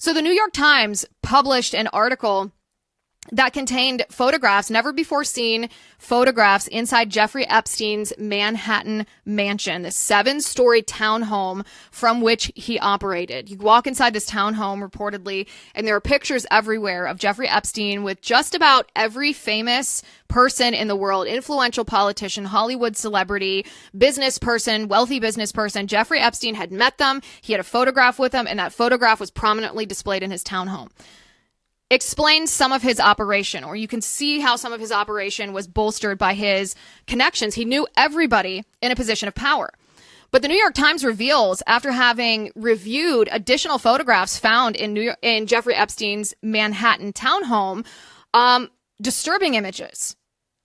So the New York Times published an article that contained photographs, never before seen photographs inside Jeffrey Epstein's Manhattan mansion, the 7-story townhome from which he operated. You walk inside this townhome reportedly, and there are pictures everywhere of Jeffrey Epstein with just about every famous person in the world, influential politician, Hollywood celebrity, business person, wealthy business person. Jeffrey Epstein had met them. He had a photograph with them, and that photograph was prominently displayed in his townhome. Explains some of his operation, or you can see how some of his operation was bolstered by his connections. He knew everybody in a position of power. But the New York Times reveals, after having reviewed additional photographs found in Jeffrey Epstein's Manhattan townhome, disturbing images,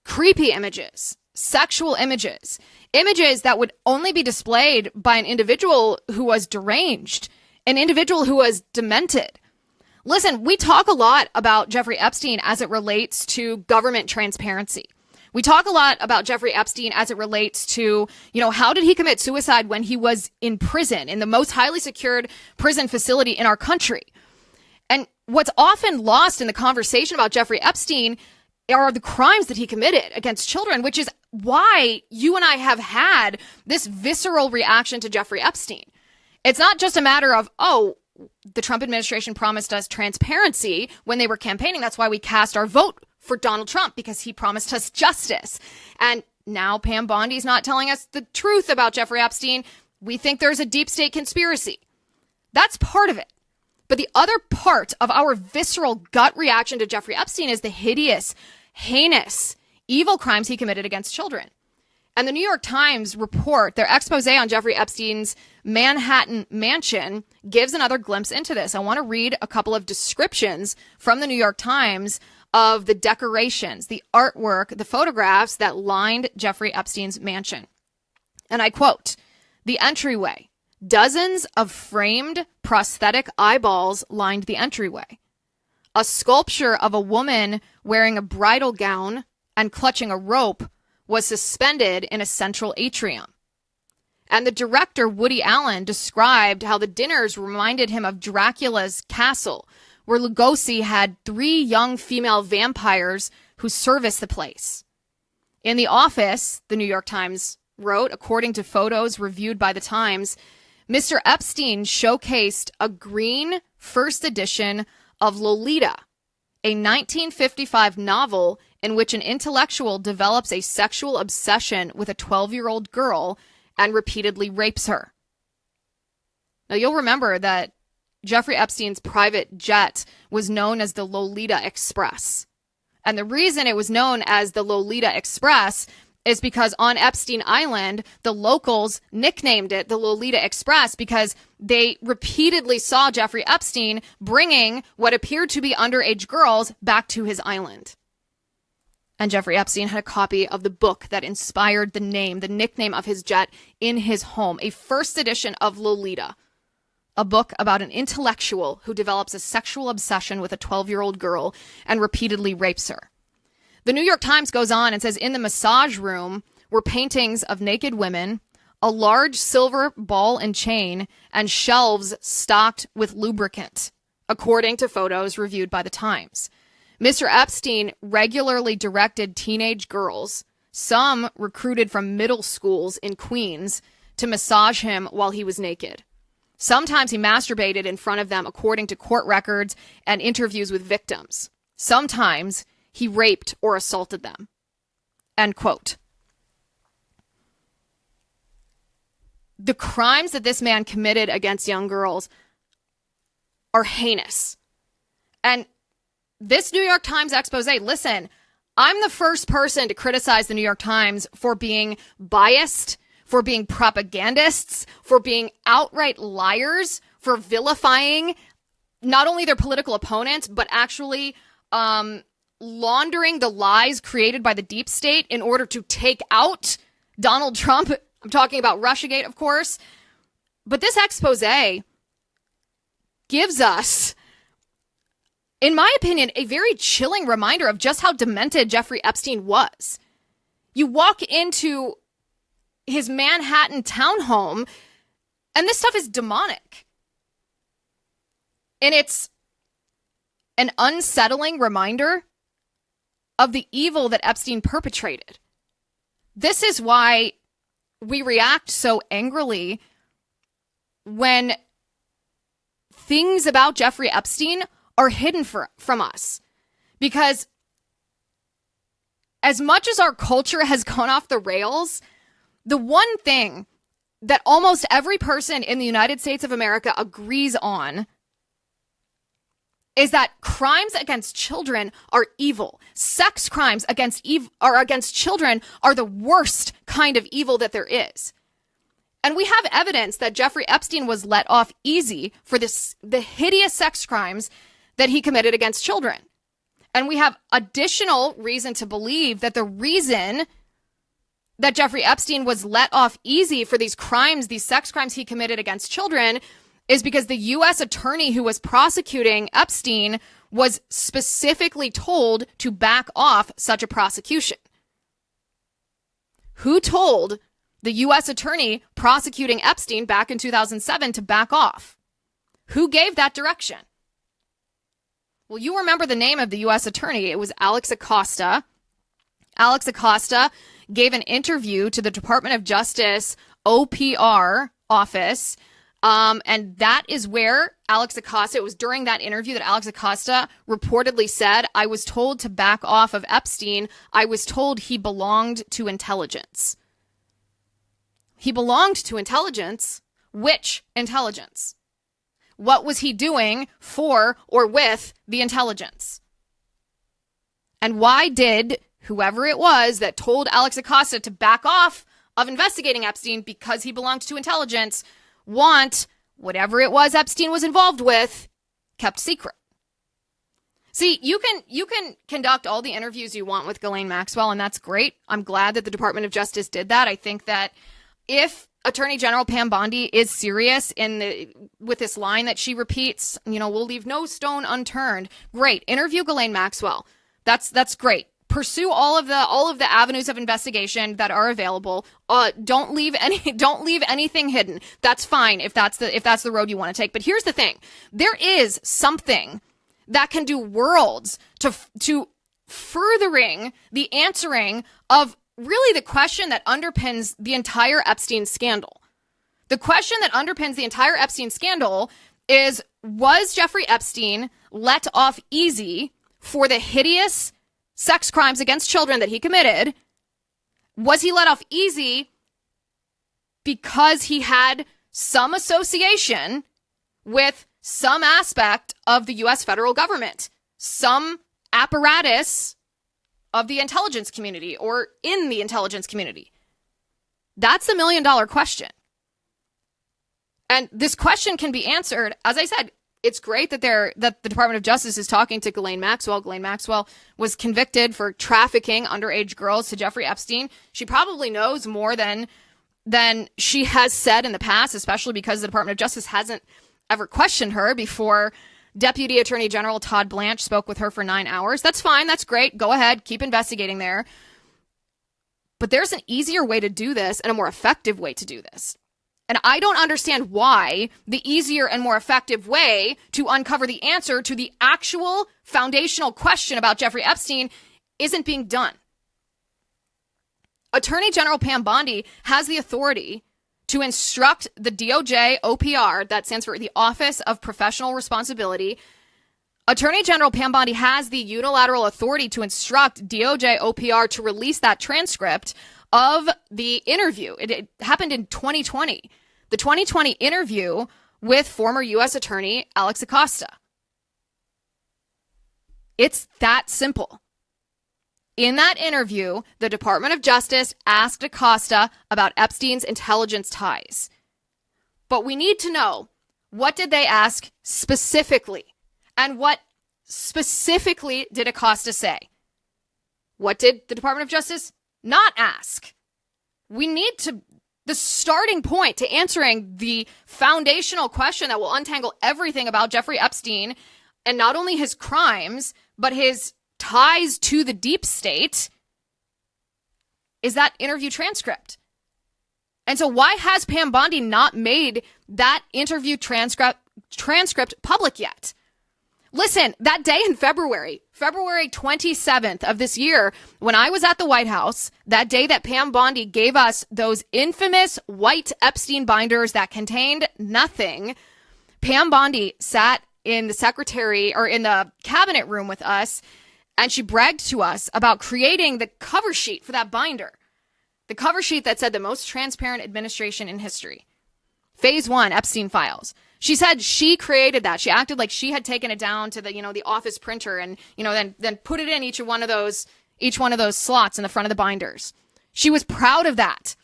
creepy images, sexual images, images that would only be displayed by an individual who was deranged, an individual who was demented. Listen, we talk a lot about Jeffrey Epstein as it relates to government transparency. We talk a lot about Jeffrey Epstein as it relates to, how did he commit suicide when he was in prison, in the most highly secured prison facility in our country? And what's often lost in the conversation about Jeffrey Epstein are the crimes that he committed against children, which is why you and I have had this visceral reaction to Jeffrey Epstein. It's not just a matter of, the Trump administration promised us transparency when they were campaigning. That's why we cast our vote for Donald Trump, because he promised us justice. And now Pam Bondi's not telling us the truth about Jeffrey Epstein. We think there's a deep state conspiracy. That's part of it. But the other part of our visceral gut reaction to Jeffrey Epstein is the hideous, heinous, evil crimes he committed against children. And the New York Times report, their expose on Jeffrey Epstein's Manhattan mansion, gives another glimpse into this. I want to read a couple of descriptions from the New York Times of the decorations, the artwork, the photographs that lined Jeffrey Epstein's mansion. And I quote, "The entryway. Dozens of framed prosthetic eyeballs lined the entryway. A sculpture of a woman wearing a bridal gown and clutching a rope was suspended in a central atrium. And the director, Woody Allen, described how the dinners reminded him of Dracula's castle, where Lugosi had 3 young female vampires who serviced the place. In the office," the New York Times wrote, according to photos reviewed by the Times, "Mr. Epstein showcased a green first edition of Lolita, a 1955 novel in which an intellectual develops a sexual obsession with a 12-year-old girl and repeatedly rapes her." Now, you'll remember that Jeffrey Epstein's private jet was known as the Lolita Express. And the reason it was known as the Lolita Express is because on Epstein Island, the locals nicknamed it the Lolita Express because they repeatedly saw Jeffrey Epstein bringing what appeared to be underage girls back to his island. And Jeffrey Epstein had a copy of the book that inspired the nickname of his jet in his home, a first edition of Lolita, a book about an intellectual who develops a sexual obsession with a 12-year-old girl and repeatedly rapes her. The New York Times goes on and says in the massage room were paintings of naked women, a large silver ball and chain, and shelves stocked with lubricant, according to photos reviewed by the Times. Mr. Epstein regularly directed teenage girls, some recruited from middle schools in Queens, to massage him while he was naked. Sometimes he masturbated in front of them, according to court records and interviews with victims. Sometimes he raped or assaulted them. End quote. The crimes that this man committed against young girls are heinous. And this New York Times expose, listen, I'm the first person to criticize the New York Times for being biased, for being propagandists, for being outright liars, for vilifying not only their political opponents, but actually laundering the lies created by the deep state in order to take out Donald Trump. I'm talking about Russiagate, of course. But this expose gives us, in my opinion, a very chilling reminder of just how demented Jeffrey Epstein was. You walk into his Manhattan townhome, and this stuff is demonic. And it's an unsettling reminder of the evil that Epstein perpetrated. This is why we react so angrily when things about Jeffrey Epstein are hidden from us. Because as much as our culture has gone off the rails, the one thing that almost every person in the United States of America agrees on is that crimes against children are evil. Sex crimes against children are the worst kind of evil that there is. And we have evidence that Jeffrey Epstein was let off easy for the hideous sex crimes that he committed against children. And we have additional reason to believe that the reason that Jeffrey Epstein was let off easy for these sex crimes he committed against children, is because the U.S. attorney who was prosecuting Epstein was specifically told to back off such a prosecution. Who told the U.S. attorney prosecuting Epstein back in 2007 to back off? Who gave that direction? Well, you remember the name of the U.S. attorney. It was Alex Acosta. Alex Acosta gave an interview to the Department of Justice OPR office. And that is where Alex Acosta, it was during that interview that Alex Acosta reportedly said, I was told to back off of Epstein. I was told he belonged to intelligence. He belonged to intelligence. Which intelligence? What was he doing for or with the intelligence? And why did whoever it was that told Alex Acosta to back off of investigating Epstein because he belonged to intelligence want whatever it was Epstein was involved with kept secret? See, you can conduct all the interviews you want with Ghislaine Maxwell, and that's great. I'm glad that the Department of Justice did that. I think that if Attorney General Pam Bondi is serious with this line that she repeats, we'll leave no stone unturned. Great. Interview Ghislaine Maxwell. That's great. Pursue all of the avenues of investigation that are available. Don't leave anything hidden. That's fine if that's the road you want to take. But here's the thing: there is something that can do worlds to furthering the answering of really the question that underpins the entire Epstein scandal. The question that underpins the entire Epstein scandal is: was Jeffrey Epstein let off easy for the hideous sex crimes against children that he committed? Was he let off easy because he had some association with some aspect of the U.S. federal government, some apparatus of the intelligence community or in the intelligence community? That's the $1 million question. And this question can be answered, as I said. It's great that the Department of Justice is talking to Ghislaine Maxwell. Ghislaine Maxwell was convicted for trafficking underage girls to Jeffrey Epstein. She probably knows more than she has said in the past, especially because the Department of Justice hasn't ever questioned her before Deputy Attorney General Todd Blanche spoke with her for 9 hours. That's fine. That's great. Go ahead. Keep investigating there. But there's an easier way to do this and a more effective way to do this. And I don't understand why the easier and more effective way to uncover the answer to the actual foundational question about Jeffrey Epstein isn't being done. Attorney General Pam Bondi has the authority to instruct the DOJ OPR, that stands for the Office of Professional Responsibility. Attorney General Pam Bondi has the unilateral authority to instruct DOJ OPR to release that transcript of the interview. It happened in 2020. The 2020 interview with former U.S. Attorney Alex Acosta. It's that simple. In that interview, the Department of Justice asked Acosta about Epstein's intelligence ties. But we need to know, what did they ask specifically? And what specifically did Acosta say? What did the Department of Justice not ask? The starting point to answering the foundational question that will untangle everything about Jeffrey Epstein, and not only his crimes, but his ties to the deep state, is that interview transcript. And so why has Pam Bondi not made that interview transcript transcript public yet. Listen, that day in February 27th of this year, when I was at the White House, that day that Pam Bondi gave us those infamous white Epstein binders that contained nothing, Pam Bondi sat in the cabinet room with us, and she bragged to us about creating the cover sheet for that binder. The cover sheet that said the most transparent administration in history. Phase 1, Epstein files. She said she created that. She acted like she had taken it down to the office printer and, then put it in each one of those slots in the front of the binders. She was proud of that.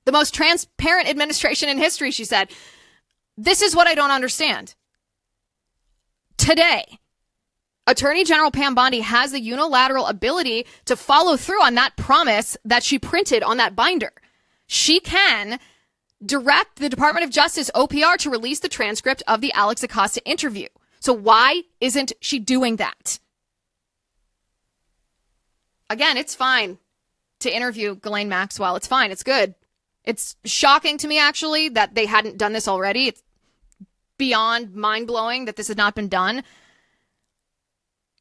The most transparent administration in history, she said. This is what I don't understand. Today, Attorney General Pam Bondi has the unilateral ability to follow through on that promise that she printed on that binder. She can direct the Department of Justice OPR to release the transcript of the Alex Acosta interview. So why isn't she doing that? Again, it's fine to interview Ghislaine Maxwell. It's fine. It's good. It's shocking to me, actually, that they hadn't done this already. It's beyond mind-blowing that this has not been done.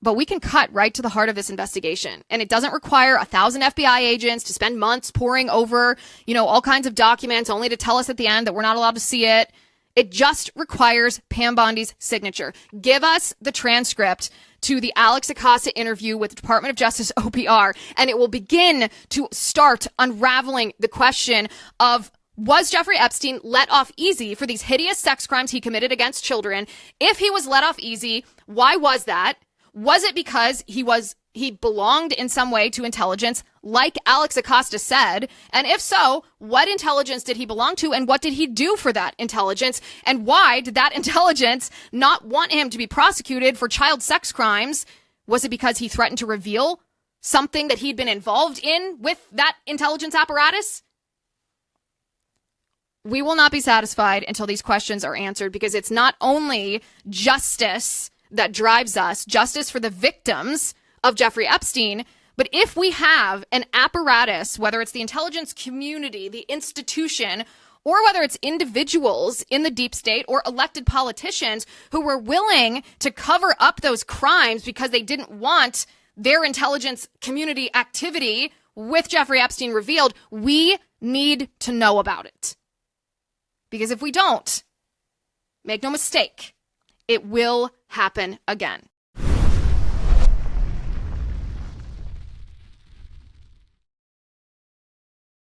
But we can cut right to the heart of this investigation. And it doesn't require 1,000 FBI agents to spend months poring over, all kinds of documents only to tell us at the end that we're not allowed to see it. It just requires Pam Bondi's signature. Give us the transcript to the Alex Acosta interview with the Department of Justice OPR, and it will begin to start unraveling the question of, was Jeffrey Epstein let off easy for these hideous sex crimes he committed against children? If he was let off easy, why was that? Was it because he belonged in some way to intelligence, like Alex Acosta said? And if so, what intelligence did he belong to, and what did he do for that intelligence? And why did that intelligence not want him to be prosecuted for child sex crimes? Was it because he threatened to reveal something that he'd been involved in with that intelligence apparatus? We will not be satisfied until these questions are answered, because it's not only justice that drives us, justice for the victims of Jeffrey Epstein, but if we have an apparatus, whether it's the intelligence community, the institution, or whether it's individuals in the deep state or elected politicians who were willing to cover up those crimes because they didn't want their intelligence community activity with Jeffrey Epstein revealed, we need to know about it. Because if we don't, make no mistake, it will happen again.